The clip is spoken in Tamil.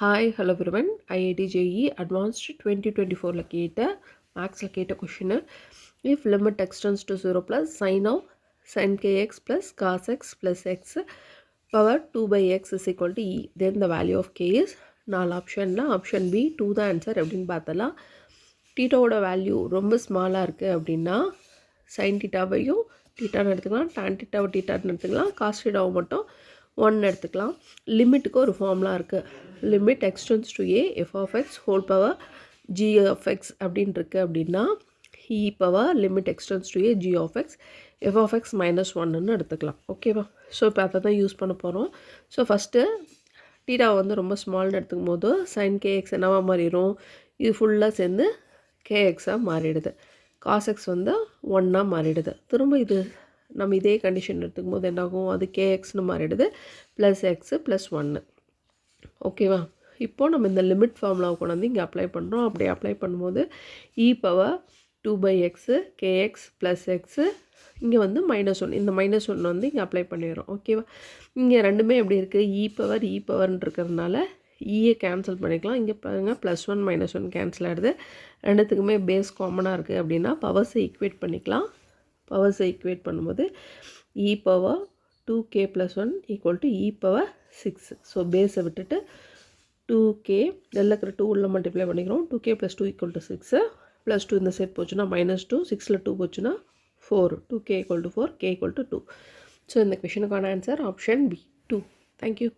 Hi hello everyone. IIT JEE advanced 2024 கேட்ட மேக்ஸில் கேட்ட question. If limit extends to 0 plus sign of sign kx plus cos x plus x power 2/x is equal to e, then the value of k is 4 ஆப்ஷனில் ஆப்ஷன் பி 2 தான் ஆன்சர். எப்படின்னு பார்த்தலாம், டீட்டாவோட வேல்யூ ரொம்ப ஸ்மாலாக இருக்குது அப்படின்னா சைன் டீட்டாவையும் டீட்டான்னு எடுத்துக்கலாம், டான் டீட்டாவை டீட்டான்னு எடுத்துக்கலாம், காஸ் டீட்டாவை மட்டும் 1 எடுத்துக்கலாம். லிமிட்டுக்கு ஒரு ஃபார்ம்லாம் இருக்குது. Limit extends to a f of x whole power g of x அப்படின்னு இருக்குது அப்படின்னா e power limit extends to a g of x f of x -1ன்னு எடுத்துக்கலாம். ஓகேவா? ஸோ இப்போ அதை தான் யூஸ் பண்ண போகிறோம். ஸோ ஃபஸ்ட்டு டீட்டாவை வந்து ரொம்ப ஸ்மால்னு எடுத்துக்கும் போது சைன் கேஎக்ஸ் என்னவாக மாறிடும், இது ஃபுல்லாக சேர்ந்து கேஎக்ஸாக மாறிடுது. காஸ் எக்ஸ் வந்து 1ஆக மாறிடுது. திரும்ப இது நம்ம இதே கண்டிஷன் எடுத்துக்கும் போது என்னாகும், அது கேஎக்ஸ்னு மாறிடுது, ப்ளஸ் எக்ஸு ப்ளஸ் 1. ஓகேவா? இப்போது நம்ம இந்த லிமிட் ஃபார்முலாவை கொண்டு வந்து இங்கே அப்ளை பண்ணுறோம். அப்படி அப்ளை பண்ணும்போது e power 2/எக்ஸு kx plus x இங்கே வந்து -1, இந்த -1 வந்து இங்கே அப்ளை பண்ணிடுறோம். ஓகேவா? இங்கே ரெண்டுமே எப்படி இருக்குது, இ பவர்னு இருக்கிறதுனால ஈயை கேன்சல் பண்ணிக்கலாம். இங்கே பாருங்கள் +1 -1 கேன்சல் ஆகிடுது. ரெண்டுத்துக்குமே பேஸ் காமனாக இருக்குது அப்படின்னா பவர்ஸை ஈக்குவேட் பண்ணிக்கலாம். பவர்ஸை ஈக்குவேட் பண்ணும்போது e power 2k + 1 equal to e power 6. So பேஸை விட்டுட்டு 2k இதில் இருக்கிற 2 உள்ள மல்டிப்ளை பண்ணிக்கிறோம். 2k + 2 ஈக்குவல் டு 6 +2 இந்த சைட் போச்சுன்னா -2, 6ல் 2 போச்சுன்னா 4, 2k = 4, k = 2. ஸோ இந்த கொஷனுக்கான ஆன்சர் ஆப்ஷன் பி 2. தேங்க்யூ.